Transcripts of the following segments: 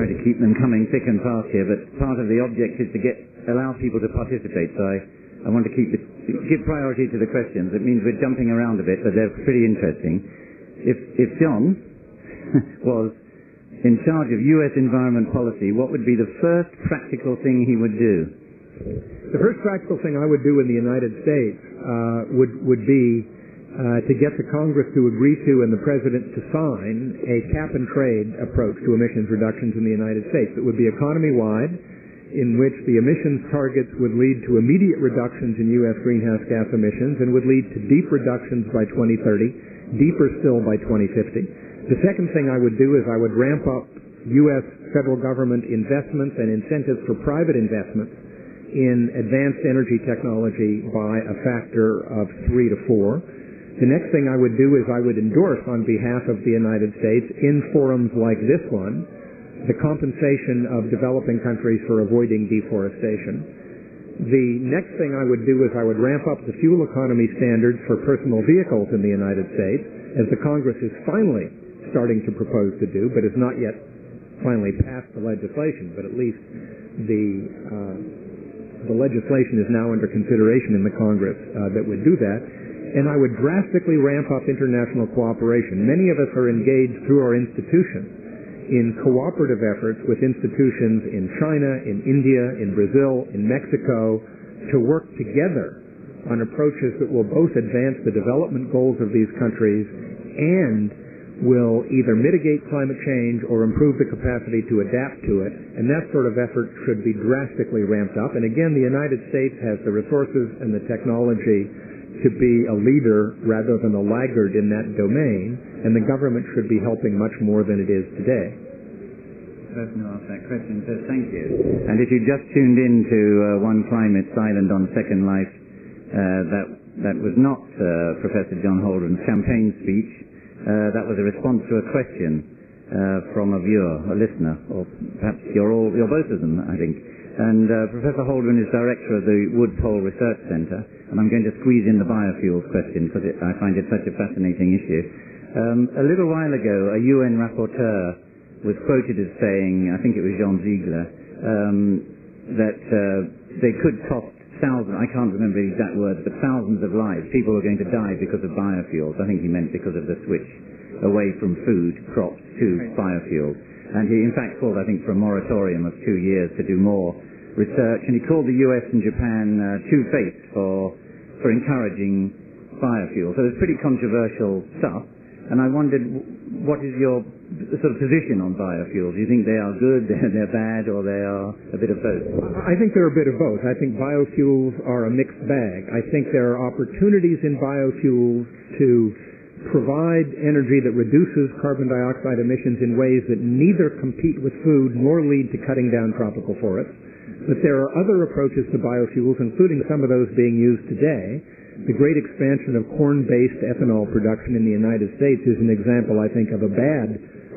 Sorry to keep them coming thick and fast here, but part of the object is to allow people to participate. So I want to give priority to the questions. It means we're jumping around a bit, but they're pretty interesting. If John was in charge of U.S. environment policy, what would be the first practical thing he would do? The first practical thing I would do in the United States would be to get the Congress to agree to and the President to sign a cap-and-trade approach to emissions reductions in the United States. It would be economy-wide, in which the emissions targets would lead to immediate reductions in U.S. greenhouse gas emissions and would lead to deep reductions by 2030, deeper still by 2050. The second thing I would do is I would ramp up U.S. federal government investments and incentives for private investments in advanced energy technology by a factor of 3 to 4. The next thing I would do is I would endorse on behalf of the United States in forums like this one the compensation of developing countries for avoiding deforestation. The next thing I would do is I would ramp up the fuel economy standards for personal vehicles in the United States, as the Congress is finally starting to propose to do, but has not yet finally passed the legislation, but at least the legislation is now under consideration in the Congress that would do that. And I would drastically ramp up international cooperation. Many of us are engaged through our institutions in cooperative efforts with institutions in China, in India, in Brazil, in Mexico, to work together on approaches that will both advance the development goals of these countries and will either mitigate climate change or improve the capacity to adapt to it. And that sort of effort should be drastically ramped up. And again, the United States has the resources and the technology to be a leader rather than a laggard in that domain, and the government should be helping much more than it is today. The person who asked that question says thank you. And if you just tuned in to One Climate Silent on Second Life, that was not Professor John Holdren's campaign speech. That was a response to a question from a viewer, a listener, or perhaps you're both of them, I think. And Professor Holdren is director of the Wood Pole Research Centre, and I'm going to squeeze in the biofuels question because I find it such a fascinating issue. A little while ago, a UN rapporteur was quoted as saying, I think it was Jean Ziegler, that they could cost thousands, I can't remember the exact words, but thousands of lives. People were going to die because of biofuels. I think he meant because of the switch away from food, crops, to biofuels. And he, in fact, called, I think, for a moratorium of 2 years to do more research. And he called the US and Japan two-faced for encouraging biofuels. So it's pretty controversial stuff. And I wondered, what is your sort of position on biofuels? Do you think they are good, they're bad, or they are a bit of both? I think they're a bit of both. I think biofuels are a mixed bag. I think there are opportunities in biofuels to provide energy that reduces carbon dioxide emissions in ways that neither compete with food nor lead to cutting down tropical forests. But there are other approaches to biofuels, including some of those being used today. The great expansion of corn-based ethanol production in the United States is an example, I think, of a bad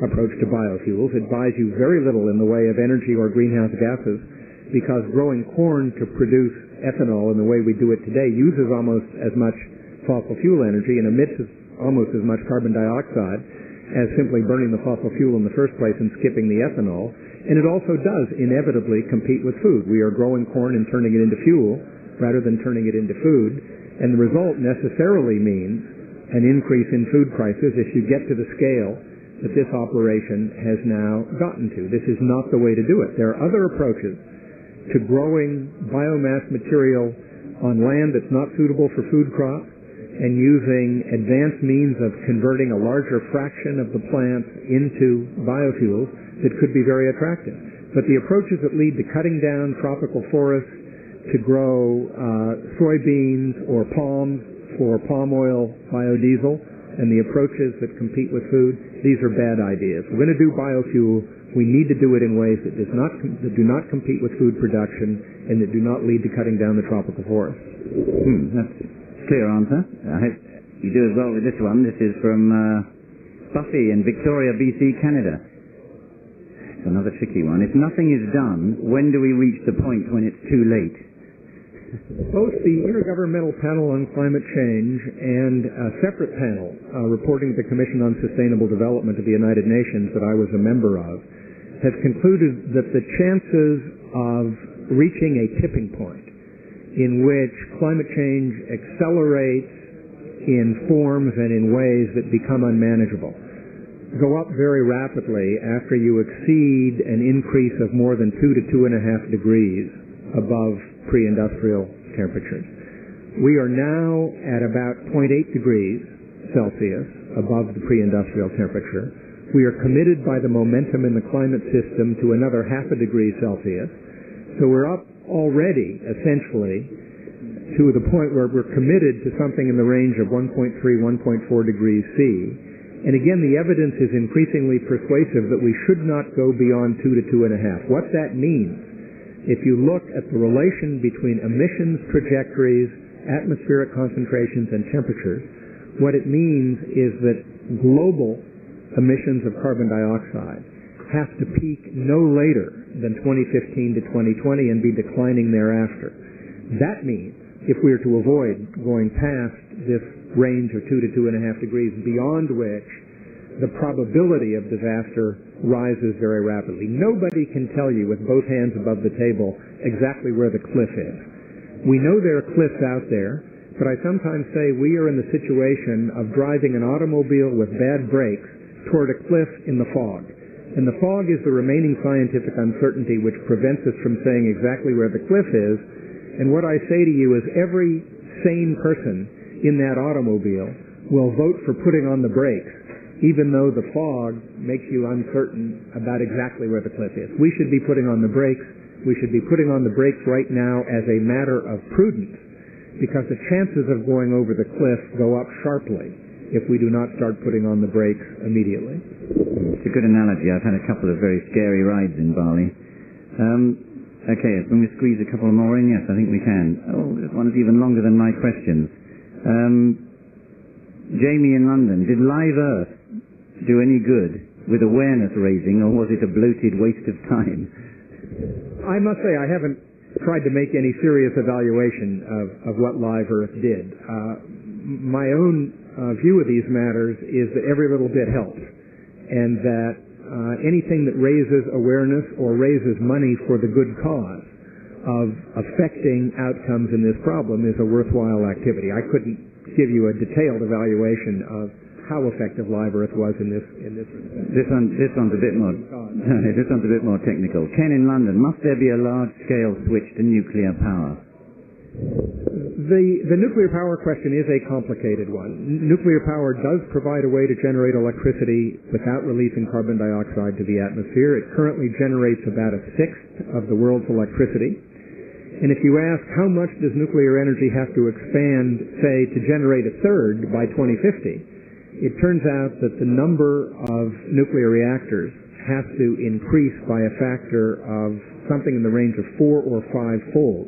approach to biofuels. It buys you very little in the way of energy or greenhouse gases because growing corn to produce ethanol in the way we do it today uses almost as much fossil fuel energy and emits almost as much carbon dioxide as simply burning the fossil fuel in the first place and skipping the ethanol. And it also does inevitably compete with food. We are growing corn and turning it into fuel rather than turning it into food. And the result necessarily means an increase in food prices if you get to the scale that this operation has now gotten to. This is not the way to do it. There are other approaches to growing biomass material on land that's not suitable for food crops and using advanced means of converting a larger fraction of the plant into biofuels that could be very attractive. But the approaches that lead to cutting down tropical forests to grow soybeans or palms for palm oil biodiesel and the approaches that compete with food, these are bad ideas. We're going to do biofuel. We need to do it in ways that do not compete with food production and that do not lead to cutting down the tropical forest. That's a clear answer. I hope you do as well with this one. This is from Buffy in Victoria, BC, Canada. It's another tricky one. If nothing is done, when do we reach the point when it's too late? Both the Intergovernmental Panel on Climate Change and a separate panel reporting to the Commission on Sustainable Development of the United Nations that I was a member of has concluded that the chances of reaching a tipping point in which climate change accelerates in forms and in ways that become unmanageable go up very rapidly after you exceed an increase of more than 2 to 2.5 degrees above pre-industrial temperatures. We are now at about 0.8 degrees Celsius above the pre-industrial temperature. We are committed by the momentum in the climate system to another 0.5 degree Celsius. So we're up already, essentially, to the point where we're committed to something in the range of 1.3, 1.4 degrees C. And again, the evidence is increasingly persuasive that we should not go beyond 2 to 2.5. What that means, if you look at the relation between emissions trajectories, atmospheric concentrations, and temperatures, what it means is that global emissions of carbon dioxide have to peak no later than 2015 to 2020 and be declining thereafter. That means if we are to avoid going past this range of 2 to 2.5 degrees, beyond which the probability of disaster rises very rapidly. Nobody can tell you with both hands above the table exactly where the cliff is. We know there are cliffs out there, but I sometimes say we are in the situation of driving an automobile with bad brakes toward a cliff in the fog. And the fog is the remaining scientific uncertainty which prevents us from saying exactly where the cliff is. And what I say to you is every sane person in that automobile will vote for putting on the brakes, even though the fog makes you uncertain about exactly where the cliff is. We should be putting on the brakes. We should be putting on the brakes right now as a matter of prudence, because the chances of going over the cliff go up sharply if we do not start putting on the brakes immediately. It's a good analogy. I've had a couple of very scary rides in Bali. Okay, can we squeeze a couple more in? Yes, I think we can. Oh, this one's even longer than my questions. Jamie in London, did Live Earth do any good with awareness raising, or was it a bloated waste of time? I must say I haven't tried to make any serious evaluation of what Live Earth did. My own view of these matters is that every little bit helps, and that anything that raises awareness or raises money for the good cause of affecting outcomes in this problem is a worthwhile activity. I couldn't give you a detailed evaluation of how effective Live Earth was in this respect. This one's a bit more this one's a bit more technical. Ken in London, must there be a large-scale switch to nuclear power? The nuclear power question is a complicated one. Nuclear power does provide a way to generate electricity without releasing carbon dioxide to the atmosphere. It currently generates about 1/6 of the world's electricity. And if you ask how much does nuclear energy have to expand, say, to generate 1/3 by 2050, it turns out that the number of nuclear reactors has to increase by a factor of something in the range of 4 or 5-fold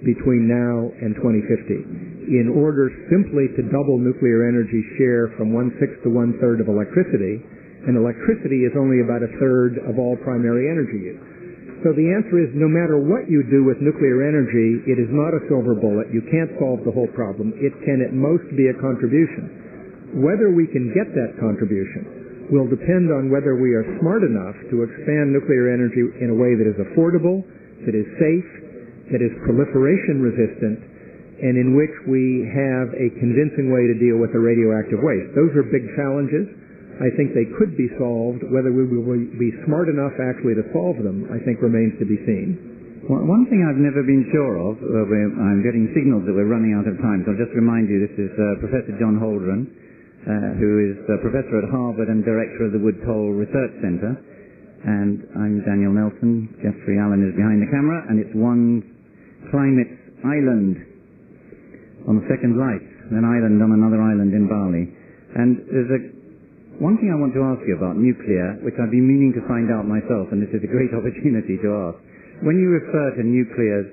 between now and 2050 in order simply to double nuclear energy's share from 1/6 to 1/3 of electricity, and electricity is only about 1/3 of all primary energy use. So the answer is no matter what you do with nuclear energy, it is not a silver bullet. You can't solve the whole problem. It can at most be a contribution. Whether we can get that contribution will depend on whether we are smart enough to expand nuclear energy in a way that is affordable, that is safe, that is proliferation resistant, and in which we have a convincing way to deal with the radioactive waste. Those are big challenges. I think they could be solved. Whether we will be smart enough actually to solve them, I think remains to be seen. Well, one thing I've never been sure of, I'm getting signals that we're running out of time, so I'll just remind you this is Professor John Holdren, who is Professor at Harvard and Director of the Wood Toll Research Center. And I'm Daniel Nelson. Jeffrey Allen is behind the camera, and it's One Climate Island on the second light, an island on another island in Bali. And there's one thing I want to ask you about nuclear, which I've been meaning to find out myself, and this is a great opportunity to ask. When you refer to nuclear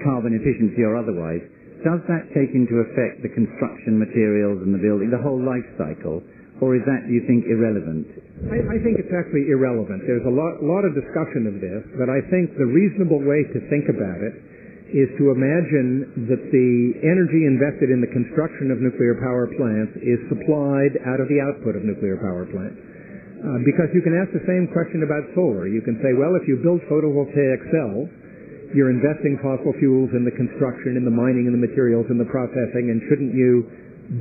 carbon efficiency or otherwise, does that take into effect the construction materials and the building, the whole life cycle, or is that, do you think, irrelevant? I think it's actually irrelevant. There's a lot of discussion of this, but I think the reasonable way to think about it is to imagine that the energy invested in the construction of nuclear power plants is supplied out of the output of nuclear power plants. Because you can ask the same question about solar. You can say, well, if you build photovoltaic cells, you're investing fossil fuels in the construction, in the mining, in the materials, in the processing, and shouldn't you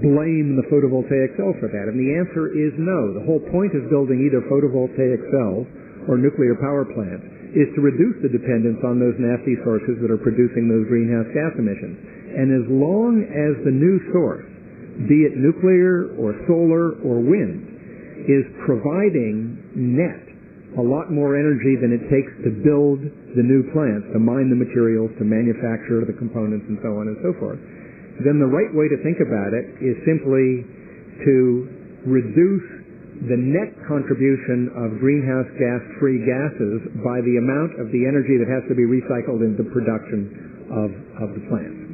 blame the photovoltaic cell for that? And the answer is no. The whole point of building either photovoltaic cells or nuclear power plants is to reduce the dependence on those nasty sources that are producing those greenhouse gas emissions. And as long as the new source, be it nuclear or solar or wind, is providing net a lot more energy than it takes to build the new plants, to mine the materials, to manufacture the components, and so on and so forth, then the right way to think about it is simply to reduce the net contribution of greenhouse gas-free gases by the amount of the energy that has to be recycled into production of the plant.